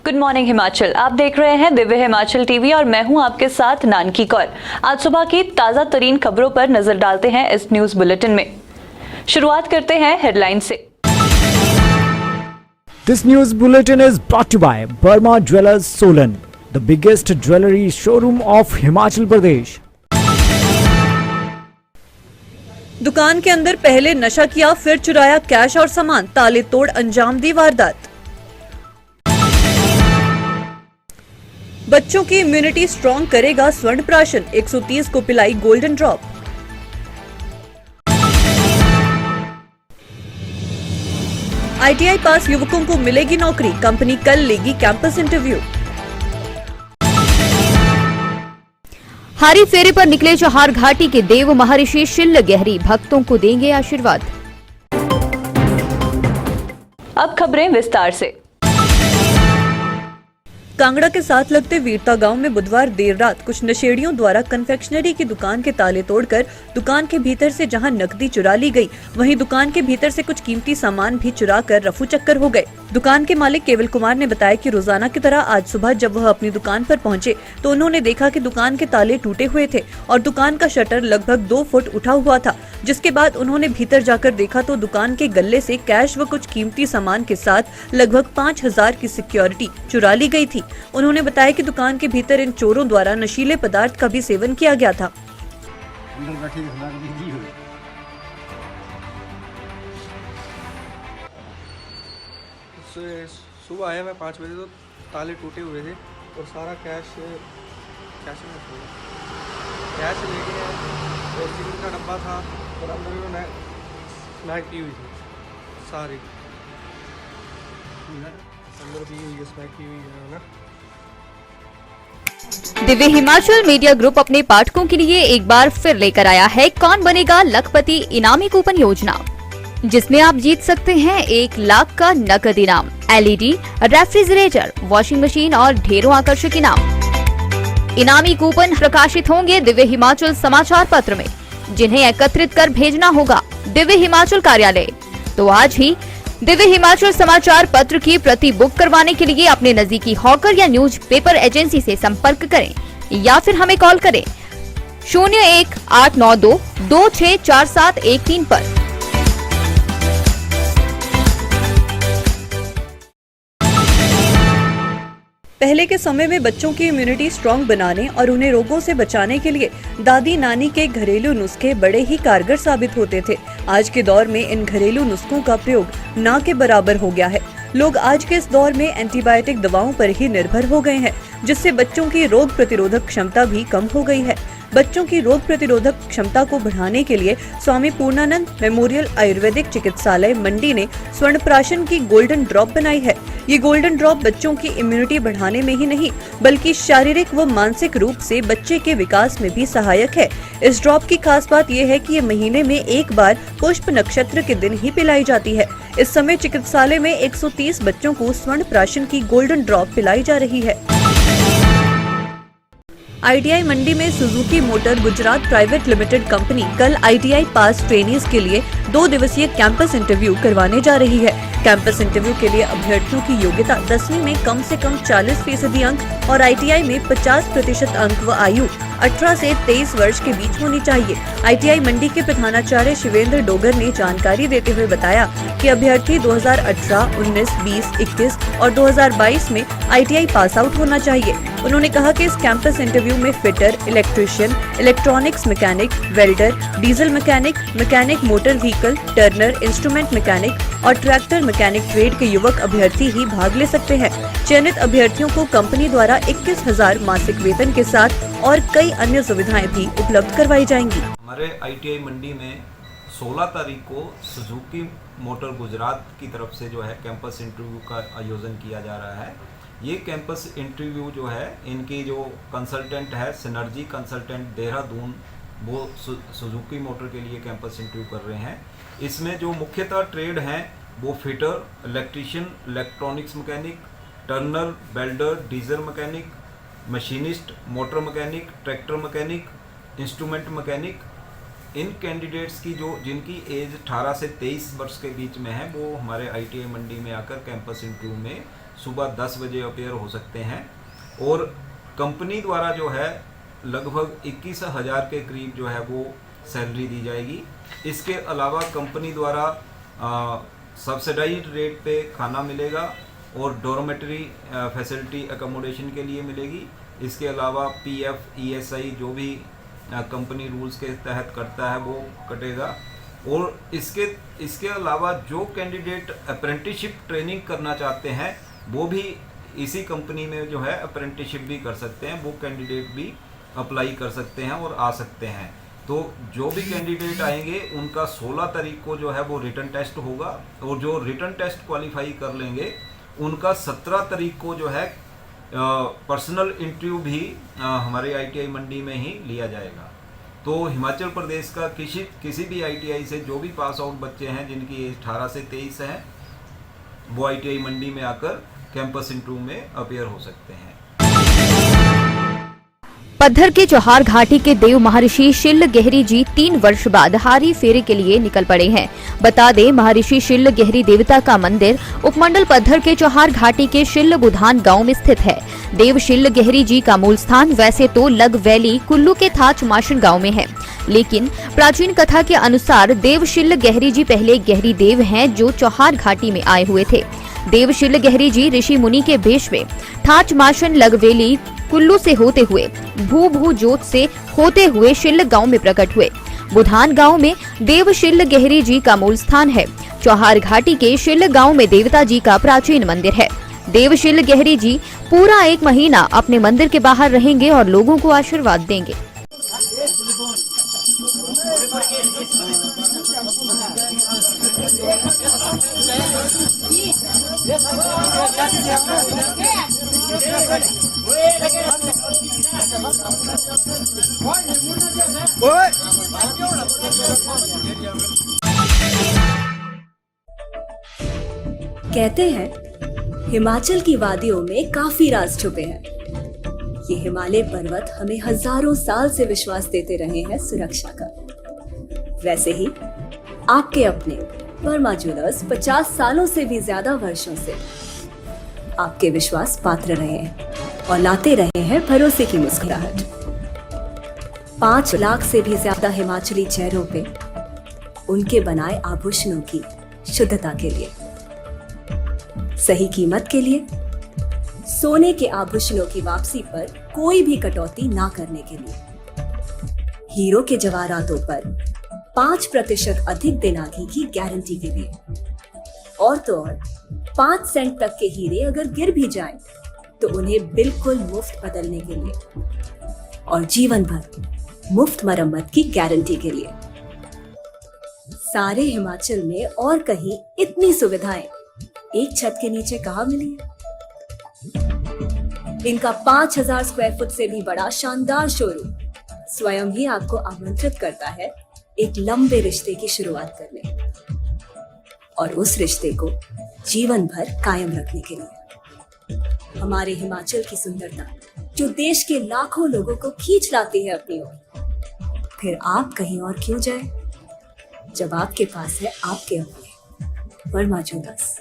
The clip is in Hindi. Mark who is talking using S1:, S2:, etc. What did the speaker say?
S1: Good morning Himachal. आप देख रहे हैं दिव्य हिमाचल टीवी और मैं हूं आपके साथ नानकी कौर। आज सुबह की ताजा तरीन खबरों पर नजर डालते हैं इस न्यूज बुलेटिन में। शुरुआत करते हैं हेडलाइन से।
S2: This news bulletin is brought to you by Burma Jewellers Solan, the biggest jewelry showroom of Himachal Pradesh.
S3: दुकान के अंदर पहले नशा किया, फिर चुराया कैश और सामान, ताले तोड़ अंजाम दी वारदात। बच्चों की इम्यूनिटी स्ट्रॉन्ग करेगा स्वर्ण प्राशन, 130 को पिलाई गोल्डन ड्रॉप। आईटीआई पास युवकों को मिलेगी नौकरी, कंपनी कल लेगी कैंपस इंटरव्यू।
S4: हारी फेरे पर निकले चौहार घाटी के देव महर्षि शिल्ल गहरी, भक्तों को देंगे आशीर्वाद।
S1: अब खबरें विस्तार से।
S3: कांगड़ा के साथ लगते वीरता गांव में बुधवार देर रात कुछ नशेड़ियों द्वारा कन्फेक्शनरी की दुकान के ताले तोड़कर दुकान के भीतर से जहां नकदी चुरा ली गई, वहीं दुकान के भीतर से कुछ कीमती सामान भी चुरा कर रफू चक्कर हो गए। दुकान के मालिक केवल कुमार ने बताया कि रोजाना की तरह आज सुबह जब वह अपनी दुकान पर पहुंचे तो उन्होंने देखा कि दुकान के ताले टूटे हुए थे और दुकान का शटर लगभग 2 फुट उठा हुआ था। जिसके बाद उन्होंने भीतर जाकर देखा तो दुकान के गल्ले से कैश व कुछ कीमती सामान के साथ लगभग 5000 की सिक्योरिटी चुरा ली गई थी। उन्होंने बताया कि दुकान के भीतर इन चोरों द्वारा नशीले पदार्थ का भी सेवन किया गया था।
S5: सुबह आया मैं 5 बजे तो ताले टूटे हुए थे और सारा कैश में कैश ले गए और सिगरेट का डब्बा था और अंदर में स्मैक पी हुई थी, सारी अंदर पी हुई है, स्मैक पी हुई है ना।
S4: दिव्य हिमाचल मीडिया ग्रुप अपने पाठकों के लिए एक बार फिर लेकर आया है कौन बनेगा लखपति इनामी कूपन योजना, जिसमें आप जीत सकते हैं 1 लाख का नकद इनाम, एलईडी, रेफ्रिजरेटर, वॉशिंग मशीन और ढेरों आकर्षक इनाम। इनामी कूपन प्रकाशित होंगे दिव्य हिमाचल समाचार पत्र में, जिन्हें एकत्रित कर भेजना होगा दिव्य हिमाचल कार्यालय। तो आज ही दिव्य हिमाचल समाचार पत्र की प्रति बुक करवाने के लिए अपने नजदीकी हॉकर या न्यूज पेपर एजेंसी से संपर्क करें या फिर हमें कॉल करें 01-892-264713 पर।
S3: पहले के समय में बच्चों की इम्यूनिटी स्ट्रॉन्ग बनाने और उन्हें रोगों से बचाने के लिए दादी नानी के घरेलू नुस्खे बड़े ही कारगर साबित होते थे। आज के दौर में इन घरेलू नुस्खों का प्रयोग ना के बराबर हो गया है। लोग आज के इस दौर में एंटीबायोटिक दवाओं पर ही निर्भर हो गए हैं, जिससे बच्चों की रोग प्रतिरोधक क्षमता भी कम हो गई है। बच्चों की रोग प्रतिरोधक क्षमता को बढ़ाने के लिए स्वामी पूर्णानंद मेमोरियल आयुर्वेदिक चिकित्सालय मंडी ने स्वर्ण प्राशन की गोल्डन ड्रॉप बनाई है। ये गोल्डन ड्रॉप बच्चों की इम्यूनिटी बढ़ाने में ही नहीं बल्कि शारीरिक व मानसिक रूप से बच्चे के विकास में भी सहायक है। इस ड्रॉप की खास बात यह है कि ये महीने में एक बार पुष्प नक्षत्र के दिन ही पिलाई जाती है। इस समय चिकित्सालय में 130 बच्चों को स्वर्ण प्राशन की गोल्डन ड्रॉप पिलाई जा रही है। आईटीआई मंडी में Suzuki motor Gujarat private limited company कल आईटीआई पास ट्रेनीज के लिए 2 दिवसीय कैंपस इंटरव्यू करवाने जा रही है। कैंपस इंटरव्यू के लिए अभ्यर्थियों की योग्यता 10वीं में कम से कम 40% अंक और आईटीआई में 50% अंक व आयु 18 से 23 वर्ष के बीच होनी चाहिए। आईटीआई मंडी के प्रधानाचार्य शिवेंद्र डोगर ने जानकारी देते हुए बताया कि अभ्यर्थी 2018, 19, 20, 21 और 2022 में आईटीआई पास आउट होना चाहिए। उन्होंने कहा कि इस कैंपस इंटरव्यू में fitter, electrician, electronics mechanic, welder, diesel mechanic, mechanic motor vehicle, Turner, instrument mechanic और ट्रैक्टर मैकेनिक ट्रेड के युवक अभ्यर्थी ही भाग ले सकते हैं। चयनित अभ्यर्थियों को कंपनी द्वारा 21,000 मासिक वेतन के साथ और कई अन्य सुविधाएं भी उपलब्ध करवाई जाएंगी।
S6: हमारे आईटीआई मंडी में 16 तारीख को सुजुकी मोटर गुजरात की तरफ से जो है कैंपस इंटरव्यू का आयोजन किया जा रहा है। ये कैंपस इंटरव्यू जो है इनकी जो कंसल्टेंट है सिनर्जी कंसल्टेंट देहरादून, वो सुजुकी मोटर के लिए कैंपस इंटरव्यू कर रहे हैं। इसमें जो मुख्यतः ट्रेड हैं वो fitter, electrician, electronics mechanic, turner, welder, diesel mechanic, machinist, motor mechanic, tractor mechanic, instrument mechanic. इन कैंडिडेट्स की जिनकी एज 18 से 23 वर्ष के बीच में है वो हमारे आईटीआई मंडी में आकर कैंपस इंटरव्यू में सुबह 10 बजे अपेयर हो सकते हैं। और कंपनी द्वारा जो है लगभग 21,000 के करीब जो है वो सैलरी दी जाएगी। इसके अलावा कंपनी द्वारा सब्सिडाइज्ड रेट पे खाना मिलेगा और डॉर्मेटरी फैसिलिटी अकोमोडेशन के लिए मिलेगी। इसके अलावा PF ESI जो भी कंपनी रूल्स के तहत करता है वो कटेगा। और इसके अलावा जो कैंडिडेट अप्रेंटिसशिप ट्रेनिंग करना चाहते हैं वो भी इसी कंपनी में जो है अप्रेंटिसशिप भी कर सकते हैं, वो कैंडिडेट भी अप्लाई कर सकते हैं और आ सकते हैं। तो जो भी कैंडिडेट आएंगे उनका 16 तारीख को जो है वो रिटन टेस्ट होगा और जो रिटन टेस्ट क्वालिफाई कर लेंगे उनका 17 तारीख को जो है पर्सनल इंटरव्यू भी हमारे ITI मंडी में ही लिया जाएगा। तो हिमाचल प्रदेश का किसी भी ITI से जो भी पास आउट बच्चे हैं जिनकी एज 18 से 23 है वो ITI मंडी में आकर कैंपस इंटरव्यू में अपेयर हो सकते हैं।
S4: पद्धर के चौहार घाटी के देव महर्षि शिल गहरी जी 3 वर्ष बाद हारी फेरे के लिए निकल पड़े हैं। बता दें, महर्षि शिल गहरी देवता का मंदिर उपमंडल पद्धर के चौहार घाटी के शिल गुधान गांव में स्थित है। देव शिल गहरी जी का मूल स्थान वैसे तो लग वैली कुल्लू के थाच माशन गाँव में है, लेकिन प्राचीन कथा के अनुसार देव शिल गहरी जी पहले गहरी देव हैं जो चौहार घाटी में आए हुए थे। देव शिल गहरी जी ऋषि मुनि के भेष में थाच माशन लगवेली कुल्लू से होते हुए भू जोत से होते हुए शिल गांव में प्रकट हुए। बुधान गांव में देव शिल गहरी जी का मूल स्थान है। चौहार घाटी के शिल गांव में देवता जी का प्राचीन मंदिर है। देव शिल गहरी जी पूरा 1 महीना अपने मंदिर के बाहर रहेंगे और लोगों को आशीर्वाद देंगे।
S3: कहते हैं हिमाचल की वादियों में काफी राज छुपे हैं। ये हिमालय पर्वत हमें हजारों साल से विश्वास देते रहे हैं सुरक्षा का। वैसे ही आपके अपने वर्मा ज्वेलर्स 50 सालों से भी ज्यादा वर्षों से आपके विश्वास पात्र रहे हैं और लाते रहे हैं भरोसे की मुस्कुराहट। 5 लाख से भी ज्यादा हिमाचली चेहरों पे उनके बनाए आभूषणों की शुद्धता के लिए, सही कीमत के लिए, सोने के आभूषणों की वापसी पर कोई भी कटौती ना करने के लिए, हीरो के जवाहरातों पर 5% अधिक दिनागी की गारंटी के लिए, और तो और 5 सेंट तक के हीरे अगर गिर भी जाएं तो उन्हें बिल्कुल मुफ्त बदलने के लिए, और जीवन भर मुफ्त मरम्मत की गारंटी के लिए। सारे हिमाचल में और कहीं इतनी सुविधाएं एक छत के नीचे कहाँ मिली है? इनका 5000 स्क्वायर फुट से भी बड़ा शानदार शोरूम स्वयं ही आपको आमंत्रित करता है एक लंबे रिश्ते की शुरुआत करने और उस रिश्ते को जीवन भर कायम रखने के लिए। हमारे हिमाचल की सुंदरता जो देश के लाखों लोगों को खींच लाती है अपनी ओर, फिर आप कहीं और क्यों जाए जब आपके पास है आपके अपने वर्मा ज्वेलर्स।